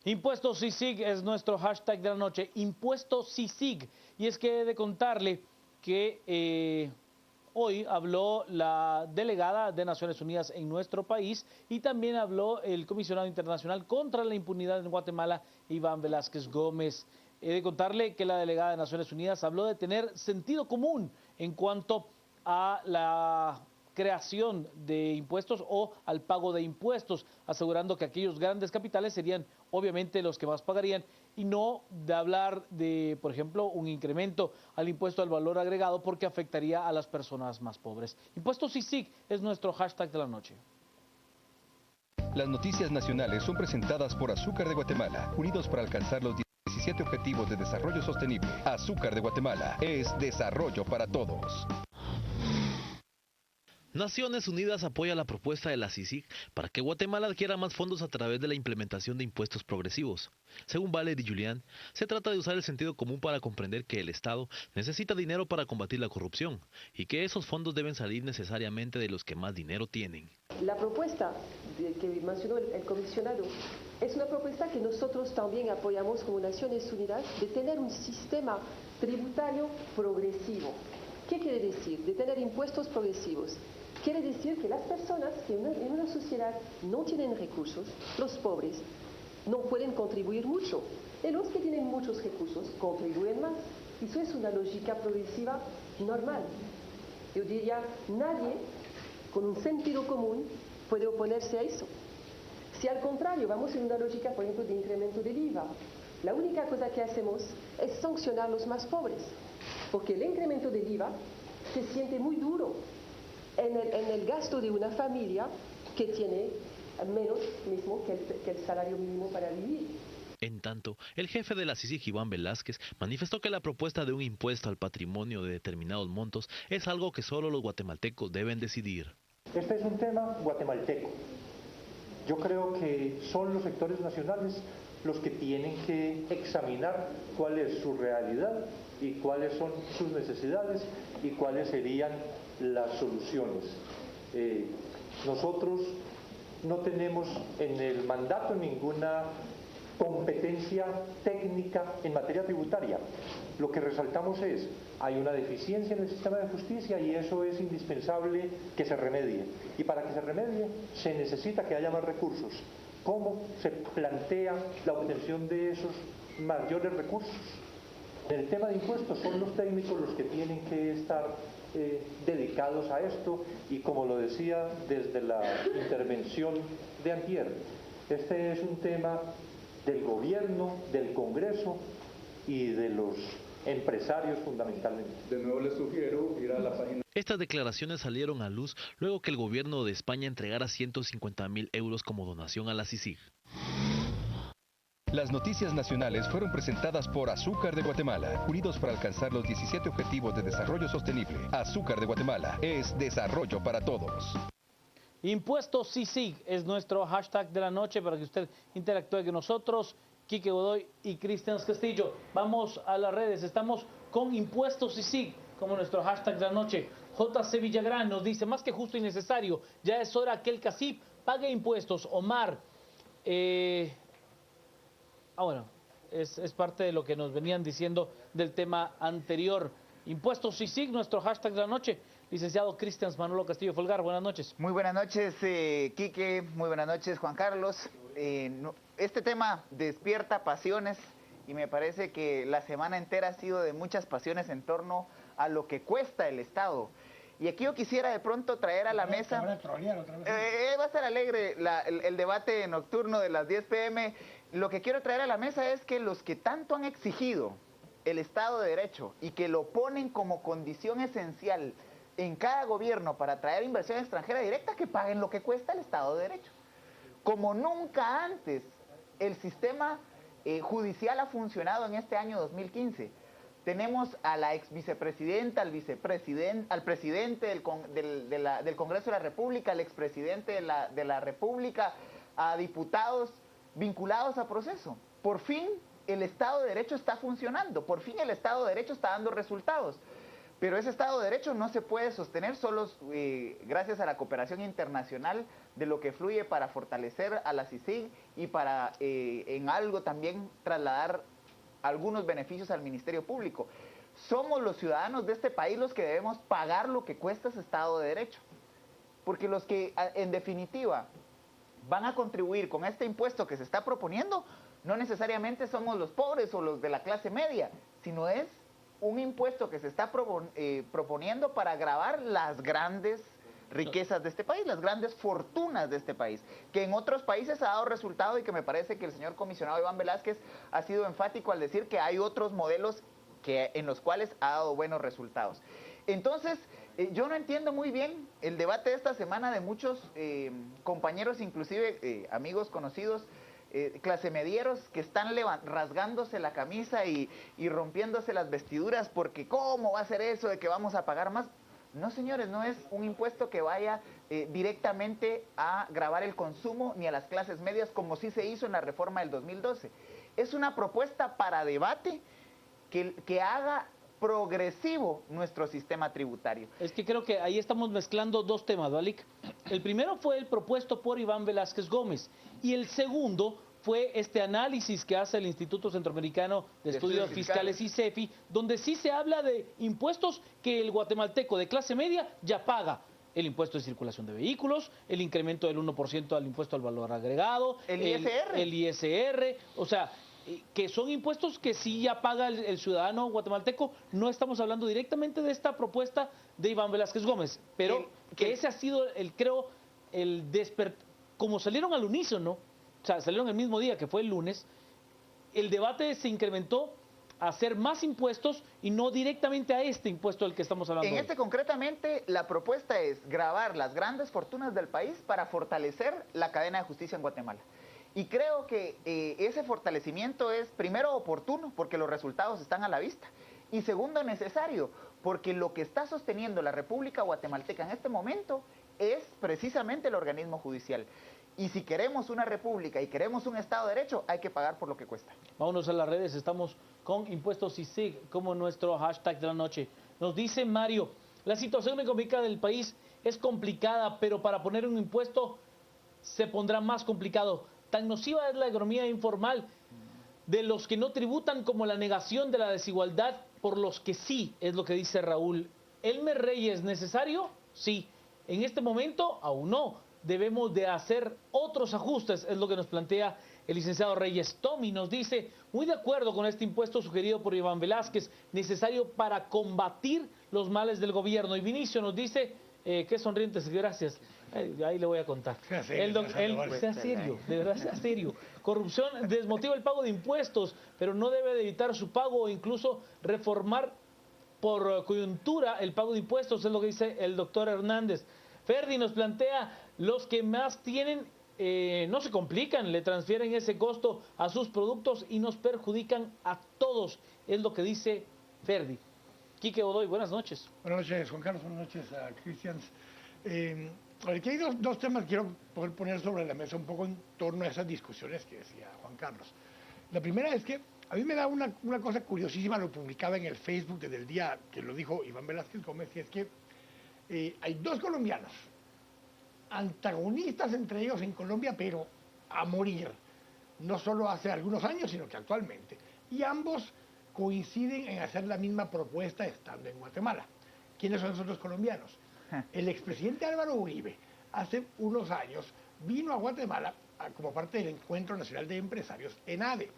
Impuestos CICIG es nuestro hashtag de la noche, Impuestos CICIG. Y es que he de contarle que hoy habló la delegada de Naciones Unidas en nuestro país y también habló el comisionado internacional contra la impunidad en Guatemala, Iván Velázquez Gómez. He de contarle que la delegada de Naciones Unidas habló de tener sentido común en cuanto a la creación de impuestos o al pago de impuestos, asegurando que aquellos grandes capitales serían obviamente los que más pagarían y no de hablar de, por ejemplo, un incremento al impuesto al valor agregado porque afectaría a las personas más pobres. Impuestos CICIG es nuestro hashtag de la noche. Las noticias nacionales son presentadas por Azúcar de Guatemala, unidos para alcanzar los 17 Objetivos de Desarrollo Sostenible. Azúcar de Guatemala es desarrollo para todos. Naciones Unidas apoya la propuesta de la CICIG para que Guatemala adquiera más fondos a través de la implementación de impuestos progresivos. Según Valery Julián, se trata de usar el sentido común para comprender que el Estado necesita dinero para combatir la corrupción y que esos fondos deben salir necesariamente de los que más dinero tienen. La propuesta que mencionó el comisionado es una propuesta que nosotros también apoyamos como Naciones Unidas de tener un sistema tributario progresivo. ¿Qué quiere decir? De tener impuestos progresivos. Quiere decir que las personas que en una sociedad no tienen recursos, los pobres, no pueden contribuir mucho. Y los que tienen muchos recursos contribuyen más. Eso es una lógica progresiva normal. Yo diría, nadie con un sentido común puede oponerse a eso. Si al contrario vamos en una lógica, por ejemplo, de incremento del IVA, la única cosa que hacemos es sancionar a los más pobres. Porque el incremento del IVA se siente muy duro en el gasto de una familia que tiene menos mismo que el salario mínimo para vivir. En tanto, el jefe de la CICIG, Iván Velázquez, manifestó que la propuesta de un impuesto al patrimonio de determinados montos es algo que solo los guatemaltecos deben decidir. Este es un tema guatemalteco. Yo creo que son los sectores nacionales los que tienen que examinar cuál es su realidad y cuáles son sus necesidades y cuáles serían las soluciones. Nosotros no tenemos en el mandato ninguna competencia técnica en materia tributaria. Lo que resaltamos es, hay una deficiencia en el sistema de justicia y eso es indispensable que se remedie. Y para que se remedie se necesita que haya más recursos. ¿Cómo se plantea la obtención de esos mayores recursos? En el tema de impuestos son los técnicos los que tienen que estar dedicados a esto y como lo decía desde la intervención de antier, este es un tema del gobierno, del Congreso y de los empresarios fundamentalmente. De nuevo les sugiero ir a la página. Estas declaraciones salieron a luz luego que el gobierno de España entregara 150.000 euros como donación a la CICIG. Las noticias nacionales fueron presentadas por Azúcar de Guatemala, unidos para alcanzar los 17 Objetivos de Desarrollo Sostenible. Azúcar de Guatemala es desarrollo para todos. Impuestos CICIG es nuestro hashtag de la noche para que usted interactúe con nosotros. Quique Godoy y Cristian Castillo. Vamos a las redes, estamos con Impuestos CICIG como nuestro hashtag de la noche. JC Villagrán nos dice, más que justo y necesario, ya es hora que el CACIP pague impuestos. Omar, bueno, es parte de lo que nos venían diciendo del tema anterior. Impuestos CICIG, nuestro hashtag de la noche. Licenciado Cristian Manolo Castillo Folgar, buenas noches. Muy buenas noches, Quique, muy buenas noches, Juan Carlos. Este tema despierta pasiones y me parece que la semana entera ha sido de muchas pasiones en torno a lo que cuesta el Estado. Y aquí yo quisiera de pronto traer a la mesa... Va a estar alegre el debate nocturno de las 10 p.m. Lo que quiero traer a la mesa es que los que tanto han exigido el Estado de Derecho y que lo ponen como condición esencial en cada gobierno para traer inversión extranjera directa, que paguen lo que cuesta el Estado de Derecho. Como nunca antes el sistema judicial ha funcionado en este año 2015. Tenemos a la ex vicepresidenta, al vicepresidente, al presidente del Congreso de la República, al expresidente de la República, a diputados vinculados a proceso. Por fin el Estado de Derecho está funcionando, por fin el Estado de Derecho está dando resultados. Pero ese Estado de Derecho no se puede sostener solo gracias a la cooperación internacional de lo que fluye para fortalecer a la CICIG y para en algo también trasladar algunos beneficios al Ministerio Público. Somos los ciudadanos de este país los que debemos pagar lo que cuesta ese Estado de Derecho. Porque los que, en definitiva, van a contribuir con este impuesto que se está proponiendo, no necesariamente somos los pobres o los de la clase media, sino es un impuesto que se está proponiendo para gravar las grandes riquezas de este país, las grandes fortunas de este país, que en otros países ha dado resultado y que me parece que el señor comisionado Iván Velázquez ha sido enfático al decir que hay otros modelos en los cuales ha dado buenos resultados. Entonces, yo no entiendo muy bien el debate de esta semana de muchos compañeros, inclusive amigos conocidos, clase medieros, que están rasgándose la camisa y rompiéndose las vestiduras porque ¿cómo va a ser eso de que vamos a pagar más? No, señores, no es un impuesto que vaya directamente a gravar el consumo ni a las clases medias como sí se hizo en la reforma del 2012. Es una propuesta para debate que haga progresivo nuestro sistema tributario. Es que creo que ahí estamos mezclando dos temas, Valik. El primero fue el propuesto por Iván Velázquez Gómez y el segundo fue este análisis que hace el Instituto Centroamericano de Estudios Fiscales y CEFI, donde sí se habla de impuestos que el guatemalteco de clase media ya paga. El impuesto de circulación de vehículos, el incremento del 1% al impuesto al valor agregado, el ISR. El ISR, o sea, que son impuestos que sí ya paga el ciudadano guatemalteco. No estamos hablando directamente de esta propuesta de Iván Velázquez Gómez, pero ese ha sido, creo, como salieron al unísono, o sea, salieron el mismo día que fue el lunes, el debate se incrementó a hacer más impuestos y no directamente a este impuesto del que estamos hablando. En este concretamente, la propuesta es gravar las grandes fortunas del país para fortalecer la cadena de justicia en Guatemala. Y creo que ese fortalecimiento es, primero, oportuno, porque los resultados están a la vista, y segundo, necesario, porque lo que está sosteniendo la República Guatemalteca en este momento es precisamente el organismo judicial. Y si queremos una república y queremos un Estado de Derecho, hay que pagar por lo que cuesta. Vámonos a las redes, estamos con Impuestos CICIG como nuestro hashtag de la noche. Nos dice Mario, la situación económica del país es complicada, pero para poner un impuesto se pondrá más complicado. Tan nociva es la economía informal de los que no tributan como la negación de la desigualdad por los que sí, es lo que dice Raúl. ¿Elmer Reyes necesario? Sí. En este momento aún no. Debemos de hacer otros ajustes, es lo que nos plantea el licenciado Reyes. Tommy nos dice, muy de acuerdo con este impuesto sugerido por Iván Velázquez, necesario para combatir los males del gobierno. Y Vinicio nos dice, qué sonrientes, gracias. Ahí le voy a contar. Sea serio, de verdad sea serio. Corrupción desmotiva el pago de impuestos, pero no debe de evitar su pago o incluso reformar por coyuntura el pago de impuestos, es lo que dice el doctor Hernández. Ferdi nos plantea, los que más tienen no se complican, le transfieren ese costo a sus productos y nos perjudican a todos, es lo que dice Ferdi. Quique Godoy, buenas noches. Buenas noches, Juan Carlos, buenas noches a Cristian. Aquí hay dos temas que quiero poder poner sobre la mesa un poco en torno a esas discusiones que decía Juan Carlos. La primera es que a mí me da una cosa curiosísima, lo publicaba en el Facebook desde el día que lo dijo Iván Velázquez Gómez, y es que hay dos colombianos, antagonistas entre ellos en Colombia, pero a morir, no solo hace algunos años, sino que actualmente, y ambos coinciden en hacer la misma propuesta estando en Guatemala. ¿Quiénes son esos dos colombianos? El expresidente Álvaro Uribe, hace unos años, vino a Guatemala como parte del Encuentro Nacional de Empresarios, ENADE.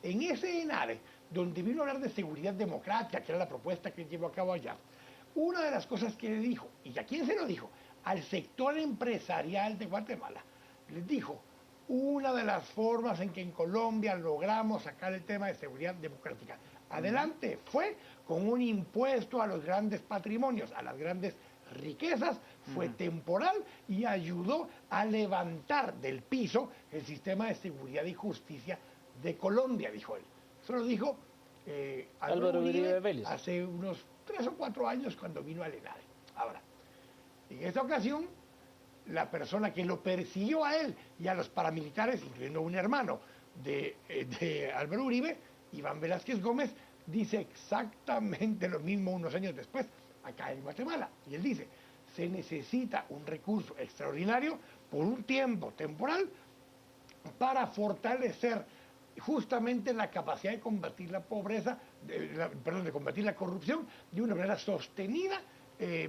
En ese ENADE, donde vino a hablar de seguridad democrática, que era la propuesta que llevó a cabo allá, una de las cosas que le dijo, ¿y a quién se lo dijo? Al sector empresarial de Guatemala. Les dijo, una de las formas en que en Colombia logramos sacar el tema de seguridad democrática adelante fue con un impuesto a los grandes patrimonios, a las grandes riquezas, fue temporal y ayudó a levantar del piso el sistema de seguridad y justicia de Colombia, dijo él. Eso lo dijo Álvaro Uribe Vélez hace unos 3 o 4 años cuando vino al ENADE. Ahora, en esta ocasión, la persona que lo persiguió a él y a los paramilitares, incluyendo un hermano de Álvaro Uribe, Iván Velázquez Gómez, dice exactamente lo mismo unos años después, acá en Guatemala. Y él dice, se necesita un recurso extraordinario por un tiempo temporal para fortalecer justamente la capacidad de combatir la pobreza, de combatir la corrupción de una manera sostenida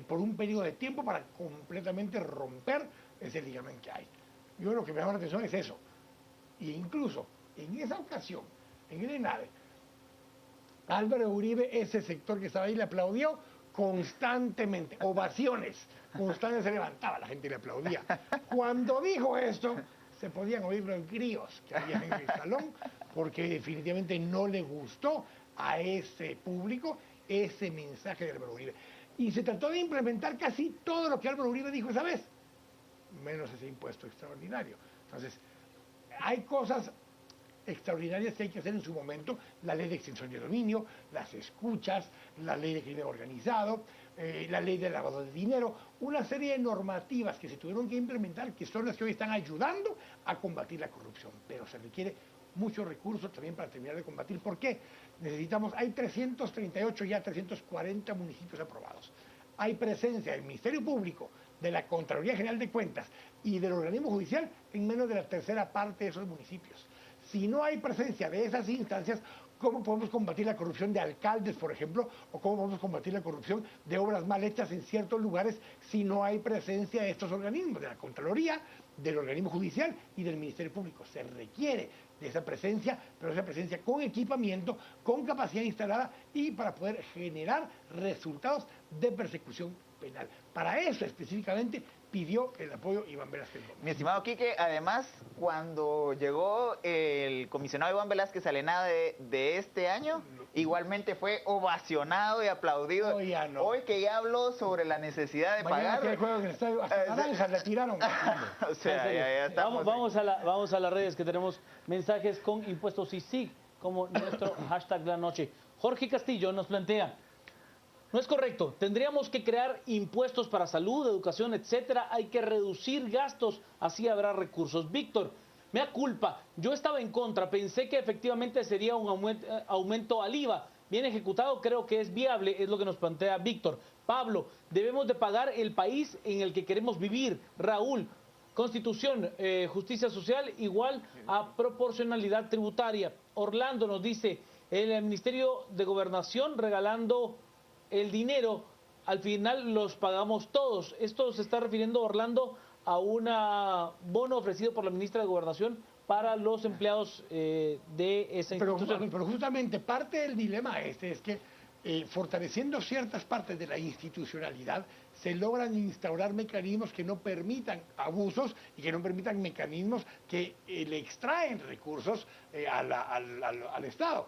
por un periodo de tiempo para completamente romper ese ligamen que hay. Yo lo que me llama la atención es eso. E incluso en esa ocasión, en el ENADE, Álvaro Uribe, ese sector que estaba ahí, le aplaudió constantemente, ovaciones, constantemente se levantaba, la gente le aplaudía. Cuando dijo esto, se podían oír los grillos que había en el salón, porque definitivamente no le gustó a ese público ese mensaje de Álvaro Uribe. Y se trató de implementar casi todo lo que Álvaro Uribe dijo esa vez, menos ese impuesto extraordinario. Entonces, hay cosas extraordinarias que hay que hacer en su momento, la ley de extinción de dominio, las escuchas, la ley de crimen organizado, la ley de lavado de dinero, una serie de normativas que se tuvieron que implementar, que son las que hoy están ayudando a combatir la corrupción, pero se requiere muchos recursos también para terminar de combatir. ¿Por qué? Hay 338, ya 340 municipios aprobados. Hay presencia del Ministerio Público, de la Contraloría General de Cuentas y del organismo judicial en menos de la tercera parte de esos municipios. Si no hay presencia de esas instancias, ¿cómo podemos combatir la corrupción de alcaldes, por ejemplo? ¿O cómo podemos combatir la corrupción de obras mal hechas en ciertos lugares si no hay presencia de estos organismos, de la Contraloría, del organismo judicial y del Ministerio Público? Se requiere de esa presencia, pero esa presencia con equipamiento, con capacidad instalada y para poder generar resultados de persecución penal. Para eso específicamente pidió el apoyo Iván Velázquez Gómez. Mi estimado Quique, además, cuando llegó el comisionado Iván Velázquez al ENADE de este año, igualmente fue ovacionado y aplaudido. No. Hoy que ya habló sobre la necesidad de pagar. Que hay juego en el estadio, hasta naranjas le tiraron. O sea, ya estamos. Vamos a las redes, que tenemos mensajes con impuestos CICIG como nuestro hashtag de la noche. Jorge Castillo nos plantea: no es correcto, tendríamos que crear impuestos para salud, educación, etcétera. Hay que reducir gastos, así habrá recursos. Víctor, mea culpa, yo estaba en contra, pensé que efectivamente sería un aumento al IVA. Bien ejecutado, creo que es viable, es lo que nos plantea Víctor. Pablo, debemos de pagar el país en el que queremos vivir. Raúl, Constitución, justicia social igual a proporcionalidad tributaria. Orlando nos dice, el Ministerio de Gobernación regalando el dinero, al final los pagamos todos. Esto se está refiriendo, Orlando, a un bono ofrecido por la ministra de Gobernación para los empleados de esa institución. Pero justamente parte del dilema es que fortaleciendo ciertas partes de la institucionalidad se logran instaurar mecanismos que no permitan abusos y que no permitan mecanismos que le extraen recursos al Estado.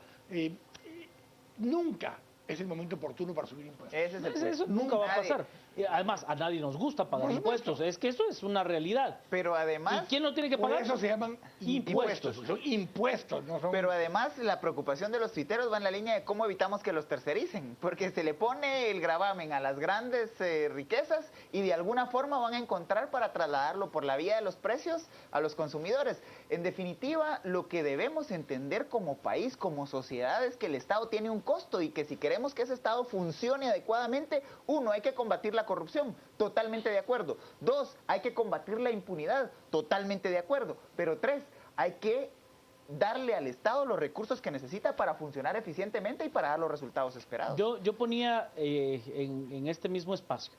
Nunca es el momento oportuno para subir impuestos. Eso nunca va a pasar. Además, a nadie nos gusta pagar impuestos. Es que eso es una realidad. Pero además... ¿Y quién lo tiene que pagar? Por eso se llaman impuestos. Son impuestos, no son... Pero además, la preocupación de los tuiteros va en la línea de cómo evitamos que los tercericen. Porque se le pone el gravamen a las grandes riquezas y de alguna forma van a encontrar para trasladarlo por la vía de los precios a los consumidores. En definitiva, lo que debemos entender como país, como sociedad, es que el Estado tiene un costo y que si queremos que ese Estado funcione adecuadamente, uno, hay que combatir la corrupción, totalmente de acuerdo. Dos, hay que combatir la impunidad, totalmente de acuerdo. Pero tres, hay que darle al Estado los recursos que necesita para funcionar eficientemente y para dar los resultados esperados. Yo ponía en este mismo espacio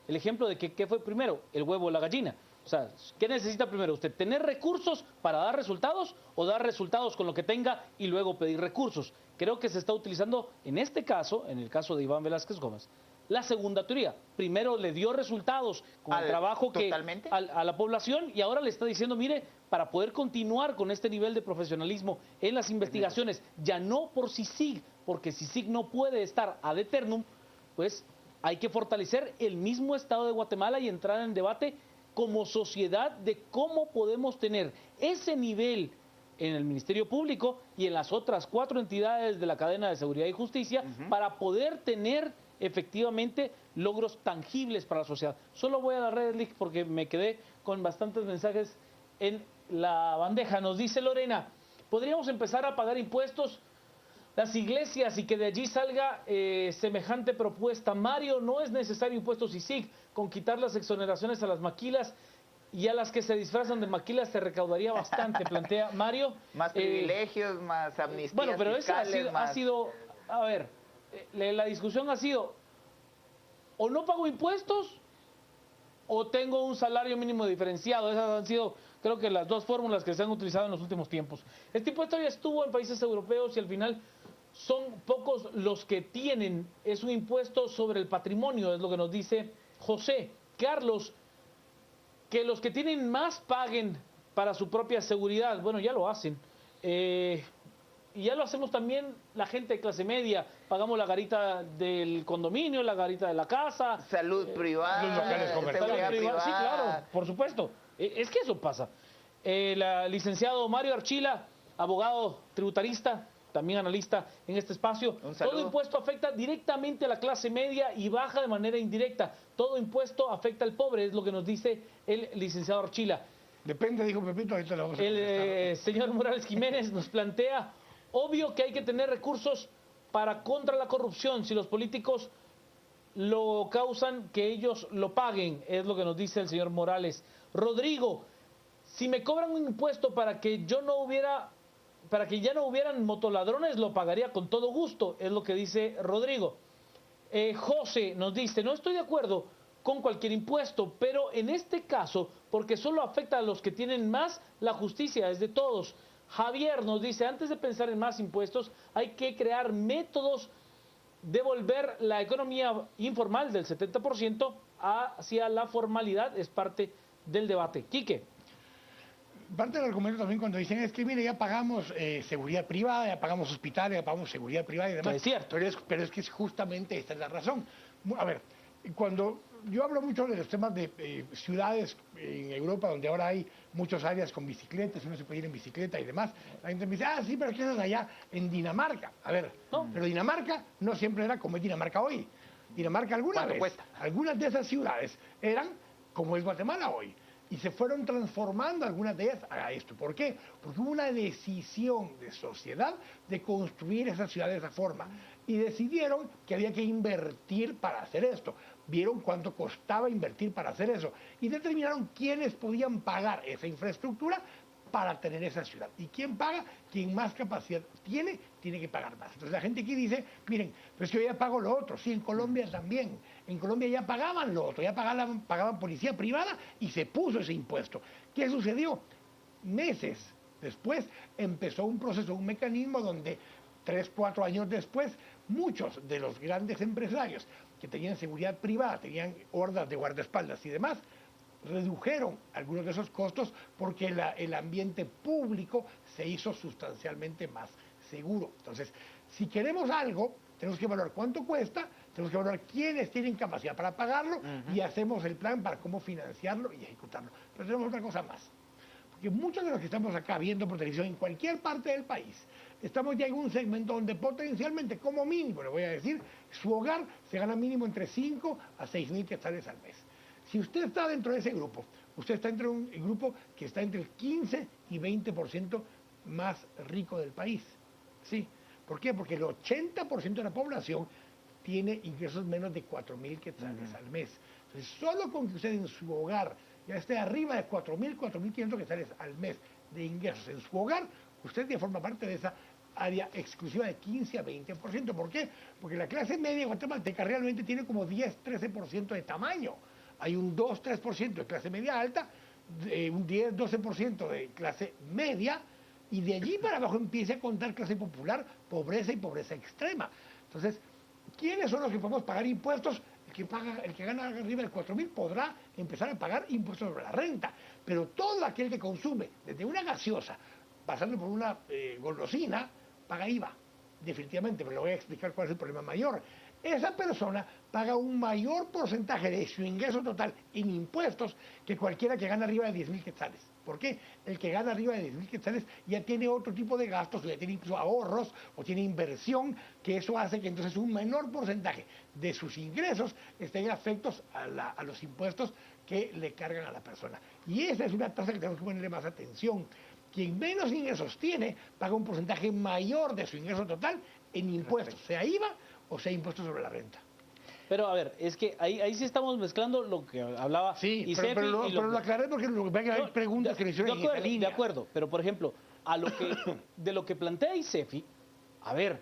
el ejemplo de que ¿qué fue primero? ¿El huevo o la gallina? O sea, ¿qué necesita primero usted? ¿Tener recursos para dar resultados o dar resultados con lo que tenga y luego pedir recursos? Creo que se está utilizando en este caso, en el caso de Iván Velázquez Gómez, la segunda teoría. Primero le dio resultados con el trabajo que a la población y ahora le está diciendo, mire, para poder continuar con este nivel de profesionalismo en las investigaciones, ya no por CICIG, porque CICIG no puede estar ad eternum, pues hay que fortalecer el mismo Estado de Guatemala y entrar en debate como sociedad de cómo podemos tener ese nivel en el Ministerio Público y en las otras 4 entidades de la cadena de seguridad y justicia para poder tener efectivamente logros tangibles para la sociedad. Solo voy a las redes, Lick, porque me quedé con bastantes mensajes en la bandeja. Nos dice Lorena, ¿podríamos empezar a pagar impuestos las iglesias y que de allí salga semejante propuesta? Mario, no es necesario impuestos CICIG, con quitar las exoneraciones a las maquilas y a las que se disfrazan de maquilas se recaudaría bastante, plantea Mario. Más privilegios, más amnistías bueno, pero fiscales, esa ha sido, a ver, la discusión ha sido, o no pago impuestos, o tengo un salario mínimo diferenciado. Esas han sido, creo que, las dos fórmulas que se han utilizado en los últimos tiempos. Este impuesto ya estuvo en países europeos y al final son pocos los que tienen. Es un impuesto sobre el patrimonio, es lo que nos dice José. Carlos, que los que tienen más paguen para su propia seguridad. Bueno, ya lo hacen. Y ya lo hacemos también la gente de clase media. Pagamos la garita del condominio, la garita de la casa. Salud privada. Los locales comerciales. seguridad privada. Sí, claro, por supuesto. Es que eso pasa. El licenciado Mario Archila, abogado tributarista, también analista en este espacio. Todo impuesto afecta directamente a la clase media y baja de manera indirecta. Todo impuesto afecta al pobre, es lo que nos dice el licenciado Archila. Depende, dijo Pepito, ahorita lo vamos a El señor Morales Jiménez nos plantea, obvio que hay que tener recursos para contra la corrupción. Si los políticos lo causan, que ellos lo paguen, es lo que nos dice el señor Morales. Rodrigo, si me cobran un impuesto para que ya no hubieran motoladrones, lo pagaría con todo gusto, es lo que dice Rodrigo. José nos dice, no estoy de acuerdo con cualquier impuesto, pero en este caso, porque solo afecta a los que tienen más, la justicia es de todos. Javier nos dice, antes de pensar en más impuestos, hay que crear métodos de volver la economía informal del 70% hacia la formalidad, es parte del debate. Quique. Parte del argumento también cuando dicen es que mire, ya pagamos seguridad privada, ya pagamos hospitales, ya pagamos seguridad privada y demás. Es cierto. Pero es que justamente esta es la razón. A ver, cuando yo hablo mucho de los temas de ciudades en Europa donde ahora hay muchas áreas con bicicletas, uno se puede ir en bicicleta y demás, la gente me dice, ah, sí, pero ¿qué haces allá en Dinamarca? A ver, no, pero Dinamarca no siempre era como es Dinamarca hoy. Dinamarca algunas de esas ciudades eran como es Guatemala hoy. Y se fueron transformando algunas de ellas a esto. ¿Por qué? Porque hubo una decisión de sociedad de construir esas ciudades de esa forma. Y decidieron que había que invertir para hacer esto. Vieron cuánto costaba invertir para hacer eso. Y determinaron quiénes podían pagar esa infraestructura para tener esa ciudad. ¿Y quién paga? Quien más capacidad tiene, tiene que pagar más. Entonces la gente aquí dice, miren, pues yo ya pago lo otro. Sí, en Colombia también. En Colombia ya pagaban lo otro, ya pagaban policía privada y se puso ese impuesto. ¿Qué sucedió? Meses después empezó un proceso, un mecanismo donde 3, 4 años después, muchos de los grandes empresarios que tenían seguridad privada, tenían hordas de guardaespaldas y demás, redujeron algunos de esos costos porque el ambiente público se hizo sustancialmente más seguro. Entonces, si queremos algo, tenemos que evaluar cuánto cuesta, tenemos que evaluar quiénes tienen capacidad para pagarlo y hacemos el plan para cómo financiarlo y ejecutarlo. Pero tenemos otra cosa más, porque muchos de los que estamos acá viendo por televisión en cualquier parte del país, estamos ya en un segmento donde potencialmente, como mínimo, le voy a decir, su hogar se gana mínimo entre 5 a 6 mil quetzales al mes. Si usted está dentro de ese grupo, usted está dentro de un grupo que está entre el 15 y 20% más rico del país. ¿Sí? ¿Por qué? Porque el 80% de la población tiene ingresos menos de 4.000 quetzales al mes. Entonces, solo con que usted en su hogar ya esté arriba de 4.000, 4.500 quetzales al mes de ingresos en su hogar, usted ya forma parte de esa área exclusiva de 15 a 20%. ¿Por qué? Porque la clase media guatemalteca realmente tiene como 10, 13% de tamaño. Hay un 2, 3% de clase media alta, un 10, 12% de clase media, y de allí para abajo empieza a contar clase popular, pobreza y pobreza extrema. Entonces, ¿quiénes son los que podemos pagar impuestos? El que gana arriba de 4.000 podrá empezar a pagar impuestos sobre la renta, pero todo aquel que consume desde una gaseosa, pasando por una golosina, paga IVA, definitivamente, pero le voy a explicar cuál es el problema mayor. Esa persona paga un mayor porcentaje de su ingreso total en impuestos que cualquiera que gana arriba de 10.000 quetzales. ¿Por qué? El que gana arriba de 10.000 quetzales ya tiene otro tipo de gastos, o ya tiene incluso ahorros, o tiene inversión, que eso hace que entonces un menor porcentaje de sus ingresos estén afectos a los impuestos que le cargan a la persona. Y esa es una tasa que tenemos que ponerle más atención. Quien menos ingresos tiene, paga un porcentaje mayor de su ingreso total en impuestos, sea IVA o sea impuestos sobre la renta. Pero a ver, es que ahí sí estamos mezclando lo que hablaba Sí, ICEFI pero lo aclaré porque hay preguntas que me hicieron en esa línea. de acuerdo, pero por ejemplo, de lo que plantea ICEFI, a ver,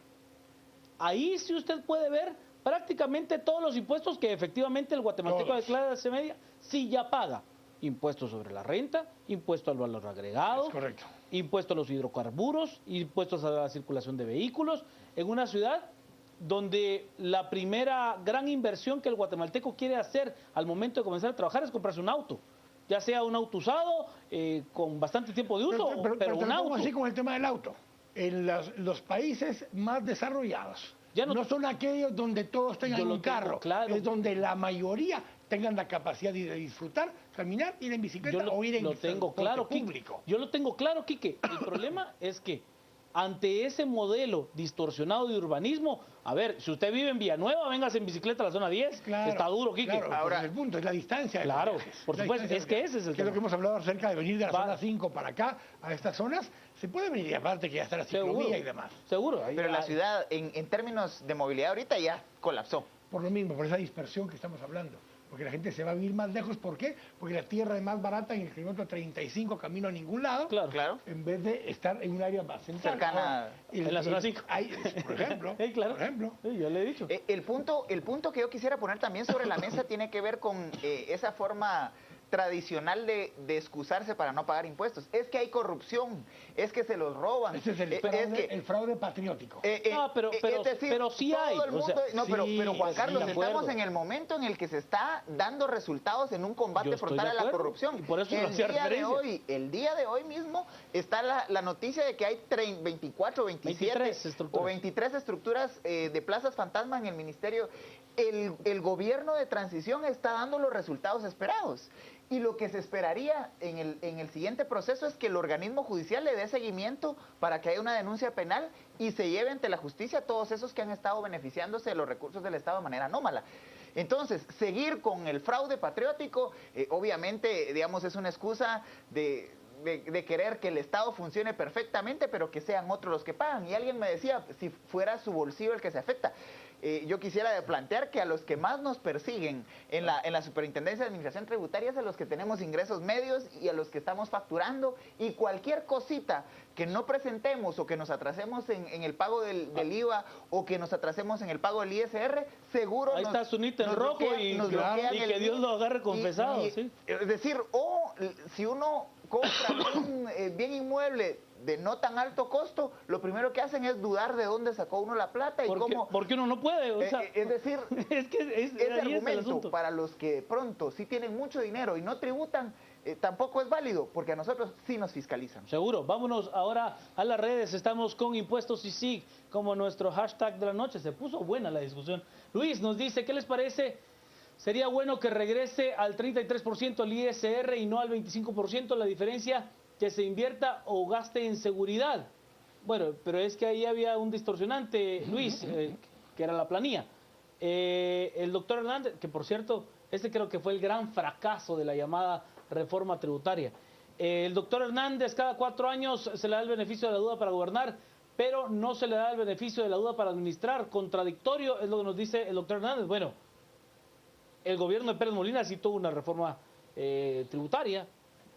ahí sí usted puede ver prácticamente todos los impuestos que efectivamente el guatemalteco de clase media sí ya paga. Impuestos sobre la renta, impuesto al valor agregado, Es correcto. impuesto a los hidrocarburos, impuestos a la circulación de vehículos, en una ciudad donde la primera gran inversión que el guatemalteco quiere hacer al momento de comenzar a trabajar es comprarse un auto, ya sea un auto usado, con bastante tiempo de uso, pero un auto. Así con el tema del auto. En los países más desarrollados, Ya no son aquellos donde todos tengan Yo lo un tengo carro, claro. es donde la mayoría tengan la capacidad de disfrutar, caminar, ir en bicicleta o ir en lo tengo transporte claro, público. Yo lo tengo claro, Quique. El problema es que ante ese modelo distorsionado de urbanismo, a ver, si usted vive en Villanueva, véngase en bicicleta a la zona 10, Claro, está duro, Quique. Claro, ahora el punto es la distancia. de los Claro, viajes. por La supuesto, distancia es que de los ese es el viajes. Que es lo tema. que hemos hablado acerca de venir de la Va- zona 5 para acá, a estas zonas, se puede venir y aparte que ya está la ciclovía y demás. Seguro. Pero la ciudad, en términos de movilidad ahorita, ya colapsó. Por lo mismo, por esa dispersión que estamos hablando. Porque la gente se va a vivir más lejos. ¿Por qué? Porque la tierra es más barata en el kilómetro 35, camino a ningún lado. Claro. Claro. En vez de estar en un área más central. Cercana. Ahora, En la zona 5. Por ejemplo. Claro. Por ejemplo. Sí, yo le he dicho. El punto que yo quisiera poner también sobre la mesa tiene que ver con esa forma tradicional de excusarse para no pagar impuestos. Es que hay corrupción, es que se los roban. Ese es el fraude patriótico. Pero sí hay. Todo el mundo, pero Juan sí, Carlos, de acuerdo. estamos en el momento en el que se está dando resultados en un combate Yo estoy frontal de a la acuerdo, corrupción. y por eso lo hacía referencia. El día de hoy mismo está la noticia de que hay 24, 27 o 23 estructuras de plazas fantasma en el ministerio. El gobierno de transición está dando los resultados esperados. Y lo que se esperaría en el siguiente proceso es que el organismo judicial le dé seguimiento para que haya una denuncia penal y se lleve ante la justicia a todos esos que han estado beneficiándose de los recursos del Estado de manera anómala. Entonces, seguir con el fraude patriótico, obviamente, digamos, es una excusa de querer que el Estado funcione perfectamente, pero que sean otros los que pagan. Y alguien me decía, si fuera su bolsillo el que se afecta. Yo quisiera plantear que a los que más nos persiguen en la Superintendencia de Administración Tributaria es a los que tenemos ingresos medios y a los que estamos facturando, y cualquier cosita que no presentemos o que nos atrasemos en el pago del IVA o que nos atrasemos en el pago del ISR, seguro Ahí está Zunita en rojo y que Dios lo agarre confesado. ¿Sí? Es decir, o si uno compra un bien inmueble de no tan alto costo, lo primero que hacen es dudar de dónde sacó uno la plata y cómo... Porque uno no puede, o sea, es decir, ese ahí está el argumento asunto. para los que de pronto sí tienen mucho dinero y no tributan, tampoco es válido, porque a nosotros sí nos fiscalizan. Seguro. Vámonos ahora a las redes. Estamos con Impuestos y SIG como nuestro hashtag de la noche. Se puso buena la discusión. Luis nos dice, ¿qué les parece? Sería bueno que regrese al 33% el ISR y no al 25%, la diferencia que se invierta o gaste en seguridad. Bueno, pero es que ahí había un distorsionante, Luis, que era la planilla. El doctor Hernández, que por cierto, este creo que fue el gran fracaso de la llamada reforma tributaria. El doctor Hernández, cada 4 años se le da el beneficio de la duda para gobernar, pero no se le da el beneficio de la duda para administrar. Contradictorio es lo que nos dice el doctor Hernández. Bueno, el gobierno de Pérez Molina sí tuvo una reforma tributaria,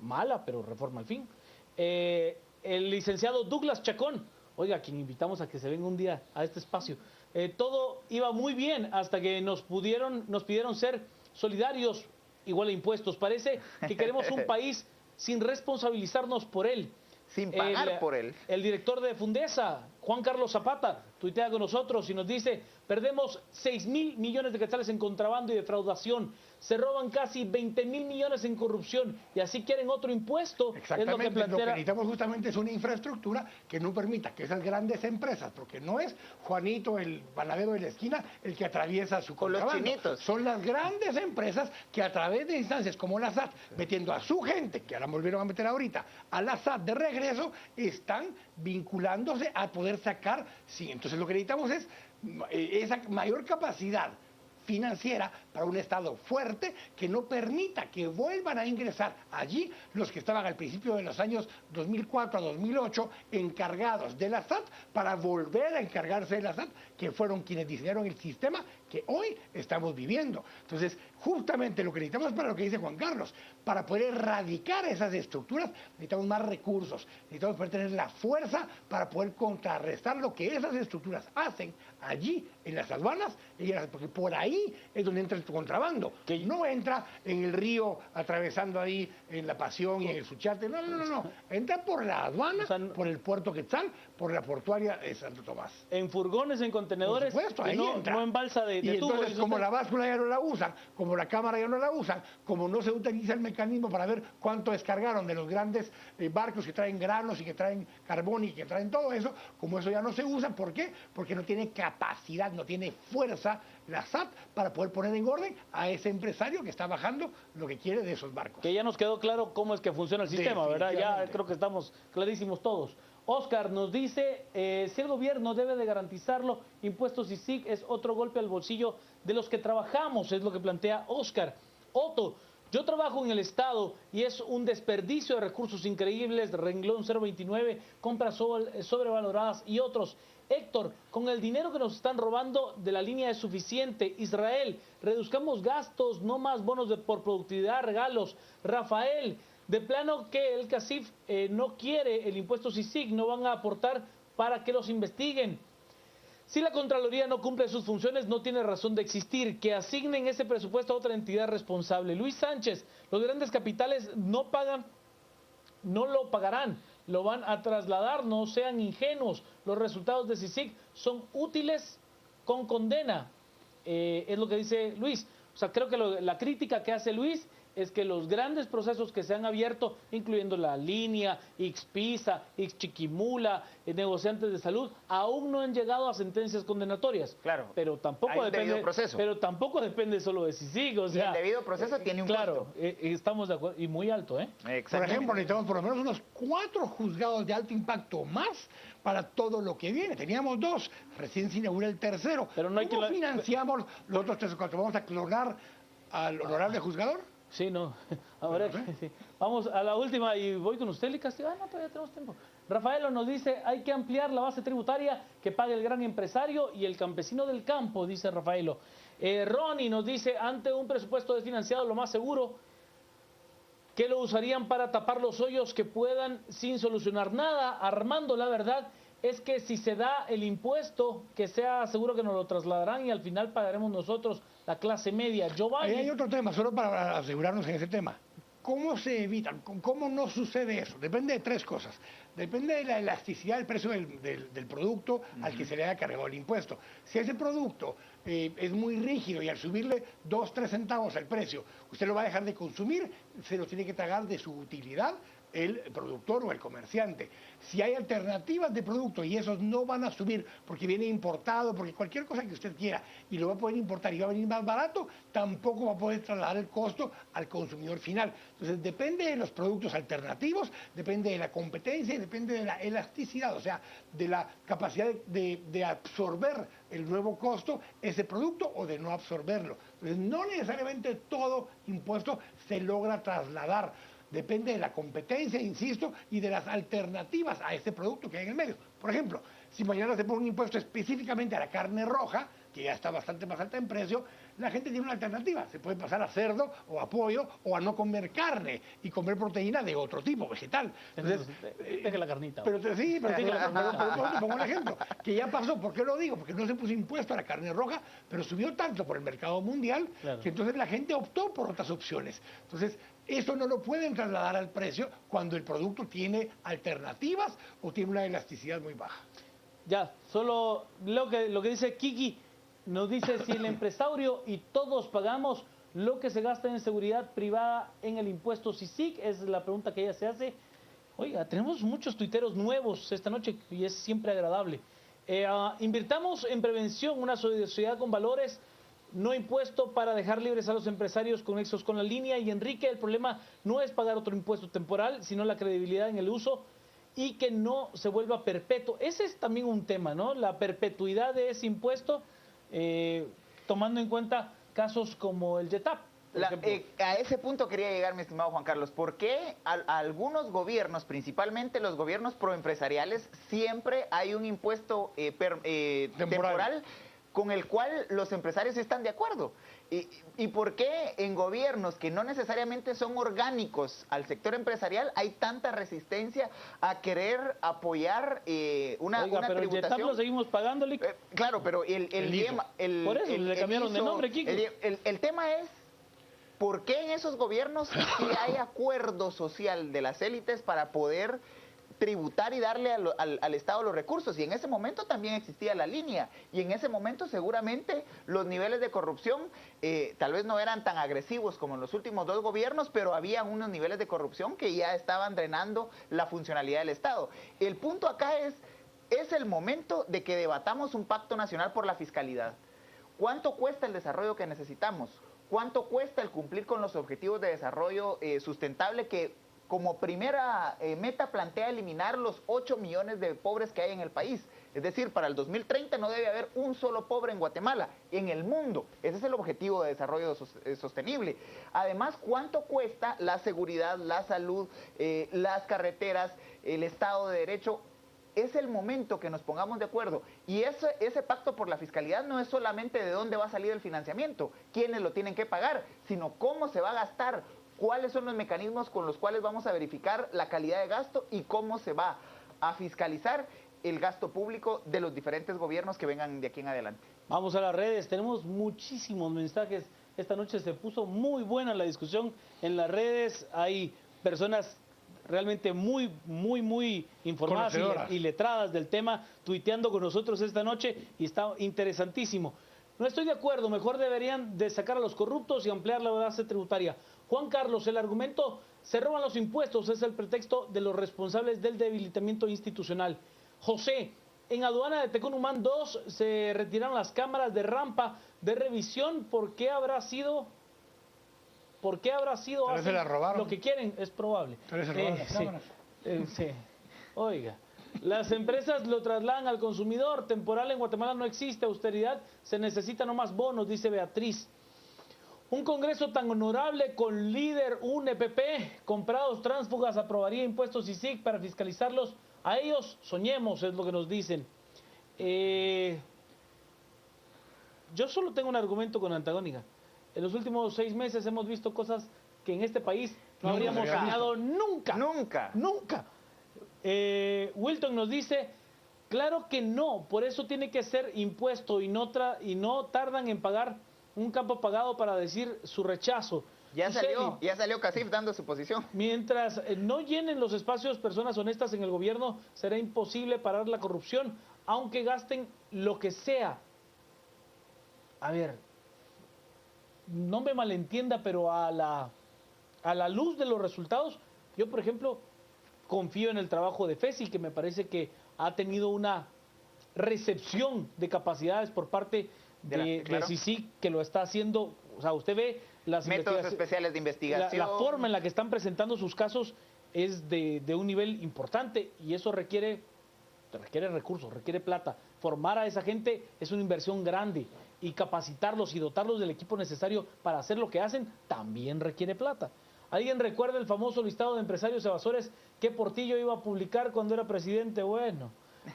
mala, pero reforma al fin. El licenciado Douglas Chacón, oiga, a quien invitamos a que se venga un día a este espacio. Todo iba muy bien hasta que nos pidieron ser solidarios, igual a impuestos. Parece que queremos un país sin responsabilizarnos por él. Sin pagar por él. El director de Fundesa, Juan Carlos Zapata, tuitea con nosotros y nos dice, perdemos 6.000 millones de quetzales en contrabando y defraudación, se roban casi 20.000 millones en corrupción y así quieren otro impuesto. Exactamente, es lo que lo que necesitamos justamente es una infraestructura que no permita que esas grandes empresas, porque no es Juanito el panadero de la esquina el que atraviesa su contrabando, los chinitos. son las grandes empresas que a través de instancias como la SAT, metiendo a su gente, que ahora volvieron a meter ahorita, a la SAT de regreso, están vinculándose a poder sacar, sí, entonces lo que necesitamos es esa mayor capacidad financiera para un Estado fuerte que no permita que vuelvan a ingresar allí los que estaban al principio de los años 2004 a 2008 encargados de la SAT para volver a encargarse de la SAT, que fueron quienes diseñaron el sistema que hoy estamos viviendo. Entonces, justamente lo que necesitamos para lo que dice Juan Carlos, para poder erradicar esas estructuras, necesitamos más recursos, necesitamos poder tener la fuerza para poder contrarrestar lo que esas estructuras hacen allí en las aduanas, porque por ahí es donde entra el contrabando, que no entra en el río atravesando ahí en La Pasión y en el Suchiate, no, entra por la aduana, por el puerto Quetzal, por la portuaria de Santo Tomás. En furgones, en contenedores, por supuesto, ahí entra. No en balsa de y tubo. Entonces, como la báscula ya no la usan, como la cámara ya no la usan, como no se utiliza el mecanismo para ver cuánto descargaron de los grandes barcos que traen granos y que traen carbón y que traen todo eso, como eso ya no se usa, ¿por qué? Porque no tiene capacidad, no tiene fuerza la SAT para poder poner en orden a ese empresario que está bajando lo que quiere de esos barcos. Que ya nos quedó claro cómo es que funciona el sistema, ¿verdad? Ya creo que estamos clarísimos todos. Oscar nos dice, si el gobierno debe de garantizarlo, impuestos y SIC es otro golpe al bolsillo de los que trabajamos, es lo que plantea Oscar. Otto, yo trabajo en el Estado y es un desperdicio de recursos increíbles, renglón 029, compras sobrevaloradas y otros. Héctor, con el dinero que nos están robando de la línea es suficiente. Israel, reduzcamos gastos, no más bonos por productividad, regalos. Rafael, de plano que el CACIF no quiere el impuesto CICIG, no van a aportar para que los investiguen. Si la Contraloría no cumple sus funciones, no tiene razón de existir. Que asignen ese presupuesto a otra entidad responsable. Luis Sánchez, los grandes capitales no pagan, no lo pagarán, lo van a trasladar, no sean ingenuos. Los resultados de CICIG son útiles con condena. Es lo que dice Luis. O sea, creo que la crítica que hace Luis es que los grandes procesos que se han abierto, incluyendo la línea, Ixpisa, Ixchiquimula, negociantes de salud, aún no han llegado a sentencias condenatorias. Claro. Pero tampoco depende solo de CICIG. O sea, y el debido proceso tiene un costo. Claro, estamos de acuerdo, y muy alto, ¿eh? Por ejemplo, necesitamos por lo menos unos 4 juzgados de alto impacto más para todo lo que viene. Teníamos 2, recién se inaugura el tercero. Pero no hay ¿Cómo financiamos los otros 3 o 4? ¿Vamos a clonar al honorable juzgador? Sí, no. Ahora, sí. Vamos a la última y voy con usted, Lee Castillo. No, todavía tenemos tiempo. Rafaelo nos dice, hay que ampliar la base tributaria que pague el gran empresario y el campesino del campo, dice Rafaelo. Ronnie nos dice, ante un presupuesto desfinanciado, lo más seguro que lo usarían para tapar los hoyos que puedan sin solucionar nada. Armando, la verdad es que si se da el impuesto, que sea seguro que nos lo trasladarán y al final pagaremos nosotros, la clase media. Ahí hay otro tema, solo para asegurarnos en ese tema. ¿Cómo se evita? ¿Cómo no sucede eso? Depende de 3 cosas. Depende de la elasticidad del precio del producto al que se le haya cargado el impuesto. Si ese producto es muy rígido y al subirle 2, 3 centavos al precio, usted lo va a dejar de consumir, se lo tiene que tragar de su utilidad el productor o el comerciante. Si hay alternativas de producto y esos no van a subir porque viene importado, porque cualquier cosa que usted quiera y lo va a poder importar y va a venir más barato, tampoco va a poder trasladar el costo al consumidor final. Entonces depende de los productos alternativos, depende de la competencia y depende de la elasticidad, o sea, de la capacidad de absorber el nuevo costo ese producto o de no absorberlo. Entonces no necesariamente todo impuesto se logra trasladar. Depende de la competencia, insisto, y de las alternativas a ese producto que hay en el medio. Por ejemplo, si mañana se pone un impuesto específicamente a la carne roja, que ya está bastante más alta en precio, la gente tiene una alternativa. Se puede pasar a cerdo o a pollo o a no comer carne y comer proteína de otro tipo, vegetal. Entonces, deje la carnita. Pero te pongo un ejemplo, que ya pasó. ¿Por qué lo digo? Porque no se puso impuesto a la carne roja, pero subió tanto por el mercado mundial, claro, que entonces la gente optó por otras opciones. Entonces, eso no lo pueden trasladar al precio cuando el producto tiene alternativas o tiene una elasticidad muy baja. Ya, solo lo que dice Kiki, nos dice si el empresario y todos pagamos lo que se gasta en seguridad privada en el impuesto CICIG, es la pregunta que ella se hace. Oiga, tenemos muchos tuiteros nuevos esta noche y es siempre agradable. Invirtamos en prevención, una sociedad con valores, no impuesto para dejar libres a los empresarios conexos con la línea. Y Enrique, el problema no es pagar otro impuesto temporal, sino la credibilidad en el uso y que no se vuelva perpetuo. Ese es también un tema, ¿no? La perpetuidad de ese impuesto, tomando en cuenta casos como el YETAP. A ese punto quería llegar, mi estimado Juan Carlos. ¿Por qué a algunos gobiernos, principalmente los gobiernos proempresariales, siempre hay un impuesto temporal con el cual los empresarios están de acuerdo? ¿Y por qué en gobiernos que no necesariamente son orgánicos al sector empresarial hay tanta resistencia a querer apoyar una pero tributación? el YETAP lo seguimos pagando, claro, pero por eso le cambiaron de nombre, Kiko. El tema es, ¿por qué en esos gobiernos sí hay acuerdo social de las élites para poder tributar y darle al Estado los recursos? Y en ese momento también existía la línea, y en ese momento seguramente los niveles de corrupción tal vez no eran tan agresivos como en los últimos dos gobiernos, pero había unos niveles de corrupción que ya estaban drenando la funcionalidad del Estado. El punto acá es el momento de que debatamos un pacto nacional por la fiscalidad. ¿Cuánto cuesta el desarrollo que necesitamos? ¿Cuánto cuesta el cumplir con los objetivos de desarrollo sustentable que como primera meta plantea eliminar los 8 millones de pobres que hay en el país? Es decir, para el 2030 no debe haber un solo pobre en Guatemala, en el mundo. Ese es el objetivo de desarrollo sostenible. Además, ¿cuánto cuesta la seguridad, la salud, las carreteras, el Estado de Derecho? Es el momento que nos pongamos de acuerdo. Y ese pacto por la fiscalidad no es solamente de dónde va a salir el financiamiento, quiénes lo tienen que pagar, sino cómo se va a gastar, cuáles son los mecanismos con los cuales vamos a verificar la calidad de gasto y cómo se va a fiscalizar el gasto público de los diferentes gobiernos que vengan de aquí en adelante. Vamos a las redes, tenemos muchísimos mensajes. Esta noche se puso muy buena la discusión en las redes. Hay personas realmente muy informadas y letradas del tema, tuiteando con nosotros esta noche, y está interesantísimo. No estoy de acuerdo, mejor deberían de sacar a los corruptos y ampliar la base tributaria. Juan Carlos, el argumento, se roban los impuestos, es el pretexto de los responsables del debilitamiento institucional. José, en aduana de Tecunumán 2 se retiraron las cámaras de rampa de revisión. ¿Por qué habrá sido se la robaron. Lo que quieren? Es probable. Se robaron las cámaras. Sí. Oiga, las empresas lo trasladan al consumidor. Temporal en Guatemala no existe, austeridad, se necesita no más bonos, dice Beatriz. Un congreso tan honorable con líder, un EPP, comprados tránsfugas, aprobaría impuestos CICIG para fiscalizarlos. A ellos soñemos, es lo que nos dicen. Yo solo tengo un argumento con Antagónica. En los últimos 6 meses hemos visto cosas que en este país no habríamos soñado nunca. Nunca. Wilton nos dice, claro que no, por eso tiene que ser impuesto y no tardan en pagar un campo pagado para decir su rechazo. Ya salió Casif dando su posición. Mientras no llenen los espacios personas honestas en el gobierno, será imposible parar la corrupción, aunque gasten lo que sea. A ver, no me malentienda, pero a la luz de los resultados, yo por ejemplo confío en el trabajo de FESI, que me parece que ha tenido una recepción de capacidades por parte de CICIG, que lo está haciendo. O sea, usted ve las métodos especiales de investigación. La forma en la que están presentando sus casos es de un nivel importante, y eso requiere recursos, requiere plata. Formar a esa gente es una inversión grande, y capacitarlos y dotarlos del equipo necesario para hacer lo que hacen también requiere plata. ¿Alguien recuerda el famoso listado de empresarios evasores que Portillo iba a publicar cuando era presidente? Bueno,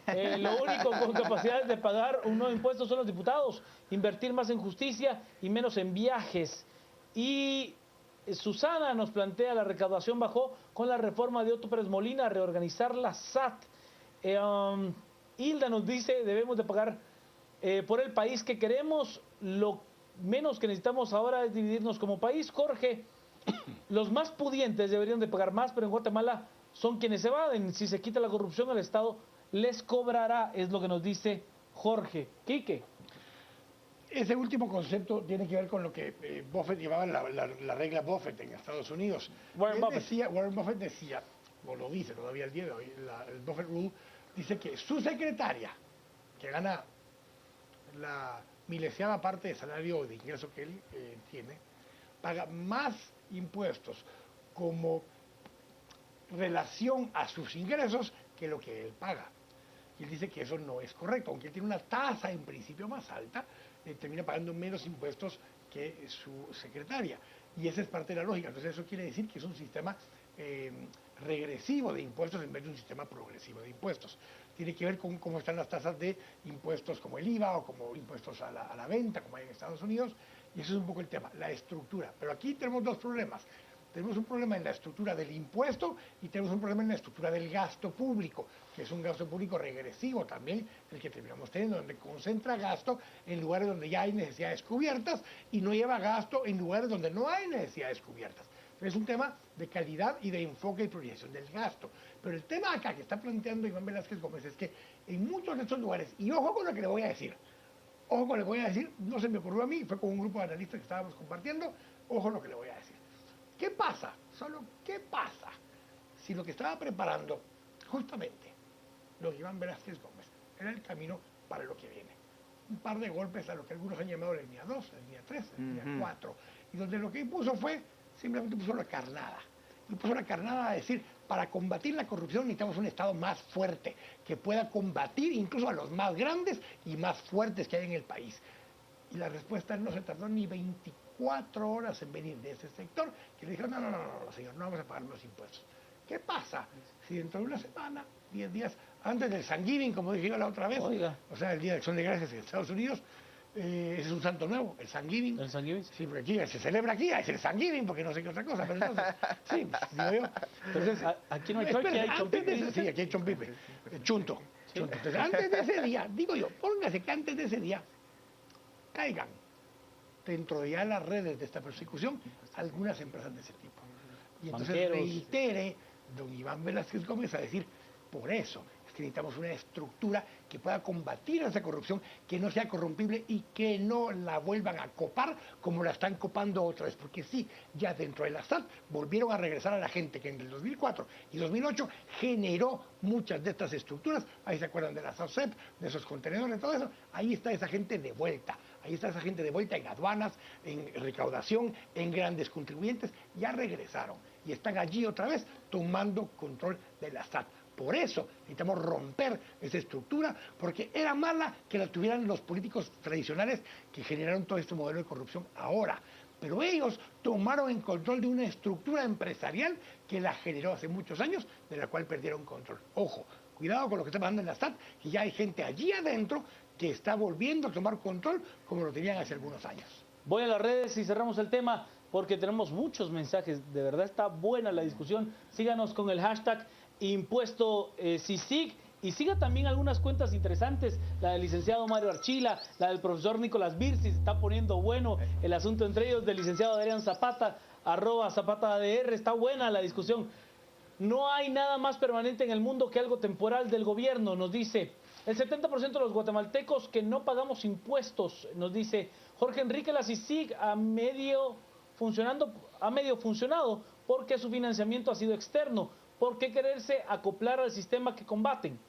lo único con capacidades de pagar un nuevo impuesto son los diputados, invertir más en justicia y menos en viajes. Y Susana nos plantea, la recaudación bajó con la reforma de Otto Pérez Molina, reorganizar la SAT. Hilda nos dice, debemos de pagar por el país que queremos, lo menos que necesitamos ahora es dividirnos como país. Jorge, los más pudientes deberían de pagar más, pero en Guatemala son quienes evaden. Si se quita la corrupción, el Estado les cobrará, es lo que nos dice Jorge. Quique. Ese último concepto tiene que ver con lo que Buffett llevaba, la regla Buffett en Estados Unidos. Warren Buffett decía, o lo dice todavía el día de hoy, el Buffett Rule, dice que su secretaria, que gana la milesiada parte de salario o de ingreso que él tiene, paga más impuestos como relación a sus ingresos que lo que él paga. Y él dice que eso no es correcto, aunque él tiene una tasa en principio más alta, termina pagando menos impuestos que su secretaria. Y esa es parte de la lógica. Entonces eso quiere decir que es un sistema regresivo de impuestos en vez de un sistema progresivo de impuestos. Tiene que ver con cómo están las tasas de impuestos como el IVA o como impuestos a la venta, como hay en Estados Unidos, y eso es un poco el tema, la estructura. Pero aquí tenemos dos problemas. Tenemos un problema en la estructura del impuesto y tenemos un problema en la estructura del gasto público, que es un gasto público regresivo también, el que terminamos teniendo, donde concentra gasto en lugares donde ya hay necesidades cubiertas y no lleva gasto en lugares donde no hay necesidades cubiertas. Es un tema de calidad y de enfoque y priorización del gasto. Pero el tema acá que está planteando Iván Velázquez Gómez es que en muchos de estos lugares, y ojo con lo que le voy a decir, ojo con lo que voy a decir, no se me ocurrió a mí, fue con un grupo de analistas que estábamos compartiendo, ojo lo que le voy a decir. ¿Qué pasa? Solo, ¿qué pasa si lo que estaba preparando justamente don Iván Velázquez Gómez era el camino para lo que viene? Un par de golpes a lo que algunos han llamado la línea 2, la línea 3, la línea 4, y donde lo que impuso fue, simplemente puso la carnada. Y puso la carnada a decir, para combatir la corrupción necesitamos un Estado más fuerte, que pueda combatir incluso a los más grandes y más fuertes que hay en el país. Y la respuesta no se tardó ni 24 horas en venir de ese sector, que le dijeron, no, señor, no vamos a pagar los impuestos. ¿Qué pasa si dentro de una semana, 10 días, antes del Thanksgiving, como dije yo la otra vez, Oiga. o sea, el Día de Acción de Gracias en Estados Unidos, ese es un santo nuevo, el Thanksgiving. ¿El Thanksgiving? Sí, porque aquí se celebra aquí, es el Thanksgiving, porque no sé qué otra cosa, pero entonces, sí, digo yo. Entonces, aquí no hay turkey, hay chompipe. sí, aquí hay chompipe, chunto. Entonces, antes de ese día, digo yo, póngase que antes de ese día caigan dentro de ya las redes de esta persecución algunas empresas de ese tipo. Y entonces Banqueros. reitere don Iván Velázquez Gómez a decir, por eso es que necesitamos una estructura que pueda combatir esa corrupción, que no sea corrompible y que no la vuelvan a copar como la están copando otra vez. Porque sí, ya dentro de la SAT volvieron a regresar a la gente que en el 2004 y 2008 generó muchas de estas estructuras. Ahí se acuerdan de la SACEP, de esos contenedores, todo eso. Ahí está esa gente de vuelta. Ahí está esa gente de vuelta en aduanas, en recaudación, en grandes contribuyentes. Ya regresaron y están allí otra vez tomando control de la SAT. Por eso necesitamos romper esa estructura, porque era mala que la tuvieran los políticos tradicionales que generaron todo este modelo de corrupción ahora. Pero ellos tomaron en control de una estructura empresarial que la generó hace muchos años, de la cual perdieron control. Ojo, cuidado con lo que está pasando en la SAT, que ya hay gente allí adentro que está volviendo a tomar control como lo tenían hace algunos años. Voy a las redes y cerramos el tema porque tenemos muchos mensajes. De verdad está buena la discusión. Síganos con el hashtag impuesto CICIG y siga también algunas cuentas interesantes. La del licenciado Mario Archila, la del profesor Nicolás Birsi. Se está poniendo bueno el asunto entre ellos del licenciado Adrián Zapata, @ZapataADR. Está buena la discusión. No hay nada más permanente en el mundo que algo temporal del gobierno, nos dice el 70% de los guatemaltecos que no pagamos impuestos, nos dice Jorge Enrique. La CICIG ha medio funcionado porque su financiamiento ha sido externo. ¿Por qué quererse acoplar al sistema que combaten?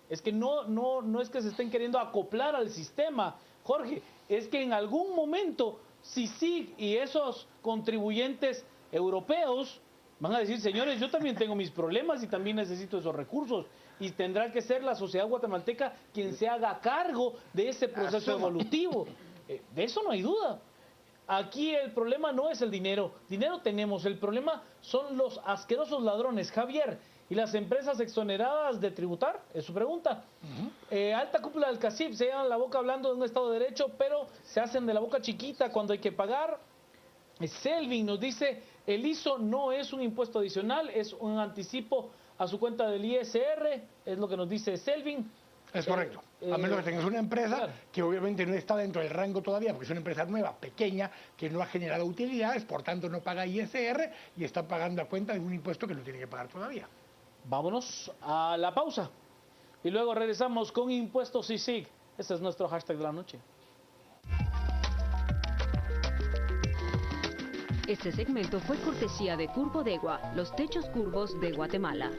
Es que no es que se estén queriendo acoplar al sistema, Jorge, es que en algún momento CICIG y esos contribuyentes europeos van a decir, señores, yo también tengo mis problemas y también necesito esos recursos. Y tendrá que ser la sociedad guatemalteca quien se haga cargo de ese proceso evolutivo. De eso no hay duda. Aquí el problema no es el dinero tenemos, el problema son los asquerosos ladrones, Javier, y las empresas exoneradas de tributar, es su pregunta. Alta cúpula del CACIF se llenan la boca hablando de un Estado de Derecho, pero se hacen de la boca chiquita cuando hay que pagar. Selvin nos dice, el ISO no es un impuesto adicional, es un anticipo a su cuenta del ISR, es lo que nos dice Selvin. Es correcto. A menos que tengas una empresa claro, que obviamente no está dentro del rango todavía, porque es una empresa nueva, pequeña, que no ha generado utilidades, por tanto no paga ISR y está pagando a cuenta de un impuesto que no tiene que pagar todavía. Vámonos a la pausa y luego regresamos con Impuestos CICIG. Ese es nuestro hashtag de la noche. Este segmento fue cortesía de Curbodegua, los techos curvos de Guatemala.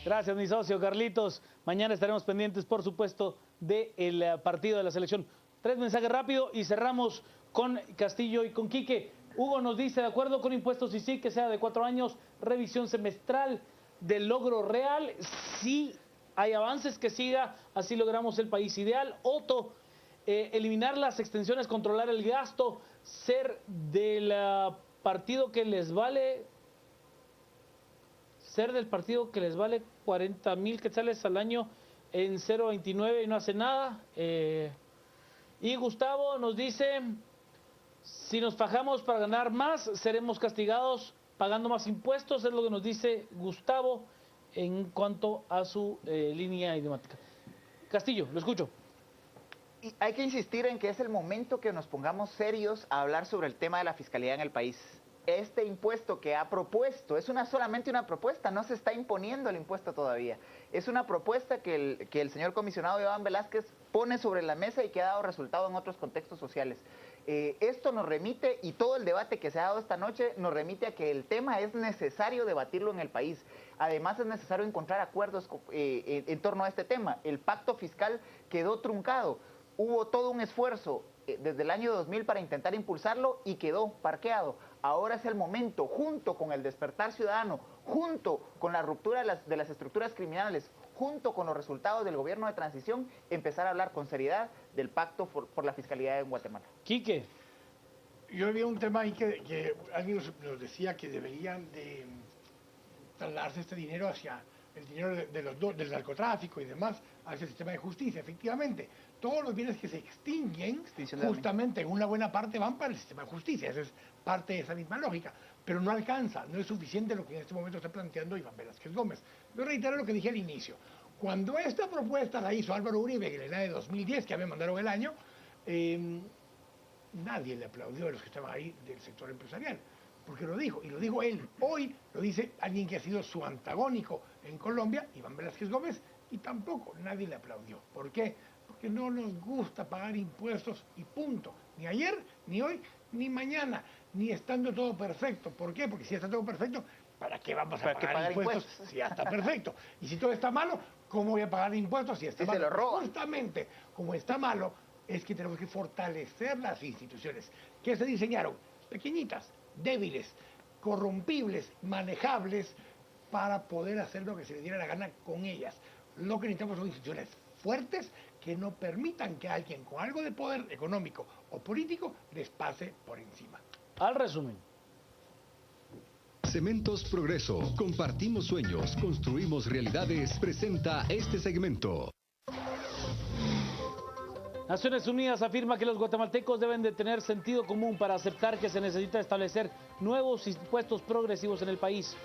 Gracias, mi socio Carlitos. Mañana estaremos pendientes, por supuesto, del partido de la selección. 3 mensajes rápido y cerramos con Castillo y con Quique. Hugo nos dice, de acuerdo con impuestos y sí, que sea de 4 años, revisión semestral del logro real. Sí hay avances, que siga, así logramos el país ideal. Otto, eliminar las extensiones, controlar el gasto, ser del partido que les vale, ser del partido que les vale 40,000 quetzales al año en 0.29 y no hace nada. Y Gustavo nos dice, si nos fajamos para ganar más, seremos castigados pagando más impuestos, es lo que nos dice Gustavo en cuanto a su línea idiomática. Castillo, lo escucho. Y hay que insistir en que es el momento que nos pongamos serios a hablar sobre el tema de la fiscalidad en el país. Este impuesto que ha propuesto es solamente una propuesta, no se está imponiendo el impuesto todavía. Es una propuesta que el señor comisionado Iván Velázquez pone sobre la mesa y que ha dado resultado en otros contextos sociales. Esto nos remite, y todo el debate que se ha dado esta noche, nos remite a que el tema es necesario debatirlo en el país. Además es necesario encontrar acuerdos en torno a este tema. El pacto fiscal quedó truncado. Hubo todo un esfuerzo desde el año 2000 para intentar impulsarlo y quedó parqueado. Ahora es el momento, junto con el despertar ciudadano, junto con la ruptura de las estructuras criminales, junto con los resultados del gobierno de transición, empezar a hablar con seriedad del pacto por la fiscalidad en Guatemala. Quique. Yo había un tema ahí que alguien nos decía que deberían de trasladarse este dinero hacia el dinero del narcotráfico y demás, hacia el sistema de justicia. Efectivamente, todos los bienes que se extinguen, justamente en una buena parte van para el sistema de justicia. Esa es parte de esa misma lógica. Pero no alcanza, no es suficiente lo que en este momento está planteando Iván Velázquez Gómez. Yo reitero lo que dije al inicio. Cuando esta propuesta la hizo Álvaro Uribe en el año de 2010, que a mí me mandaron el año, nadie le aplaudió a los que estaban ahí del sector empresarial, porque lo dijo, y lo dijo él. Hoy lo dice alguien que ha sido su antagónico en Colombia, Iván Velázquez Gómez, y tampoco nadie le aplaudió. ¿Por qué? Porque no nos gusta pagar impuestos y punto. Ni ayer, ni hoy, ni mañana, ni estando todo perfecto. ¿Por qué? Porque si está todo perfecto, ¿para qué vamos a pagar impuestos si ya está perfecto? Y si todo está malo, ¿cómo voy a pagar impuestos si está malo? Se lo roban. Justamente, como está malo, es que tenemos que fortalecer las instituciones que se diseñaron, pequeñitas, débiles, corrompibles, manejables, para poder hacer lo que se les diera la gana con ellas. Lo que necesitamos son instituciones fuertes que no permitan que alguien con algo de poder económico o político les pase por encima. Al resumen. Cementos Progreso. Compartimos sueños, construimos realidades. Presenta este segmento. Naciones Unidas afirma que los guatemaltecos deben de tener sentido común para aceptar que se necesita establecer nuevos impuestos progresivos en el país.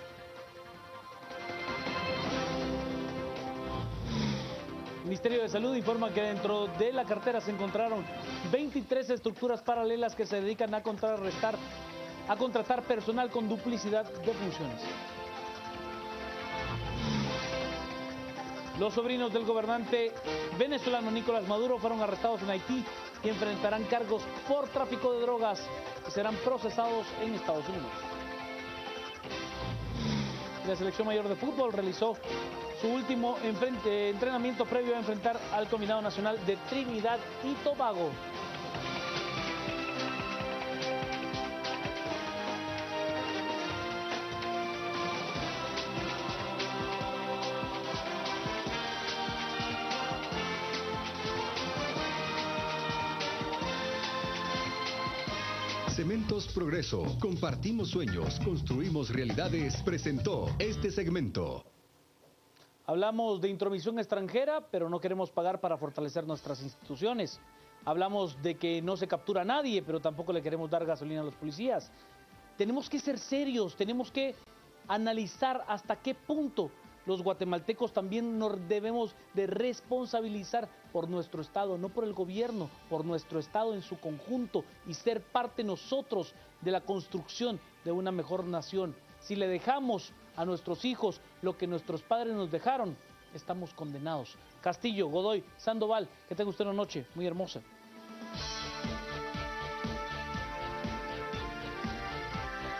El Ministerio de Salud informa que dentro de la cartera se encontraron 23 estructuras paralelas que se dedican a contratar personal con duplicidad de funciones. Los sobrinos del gobernante venezolano Nicolás Maduro fueron arrestados en Haití y enfrentarán cargos por tráfico de drogas y serán procesados en Estados Unidos. La selección mayor de fútbol realizó su último entrenamiento previo a enfrentar al combinado nacional de Trinidad y Tobago. Cementos Progreso. Compartimos sueños, construimos realidades. Presentó este segmento. Hablamos de intromisión extranjera, pero no queremos pagar para fortalecer nuestras instituciones. Hablamos de que no se captura a nadie, pero tampoco le queremos dar gasolina a los policías. Tenemos que ser serios, tenemos que analizar hasta qué punto los guatemaltecos también nos debemos de responsabilizar por nuestro Estado, no por el gobierno, por nuestro Estado en su conjunto y ser parte nosotros de la construcción de una mejor nación. Si le dejamos a nuestros hijos lo que nuestros padres nos dejaron, estamos condenados. Castillo, Godoy, Sandoval, que tenga usted una noche muy hermosa.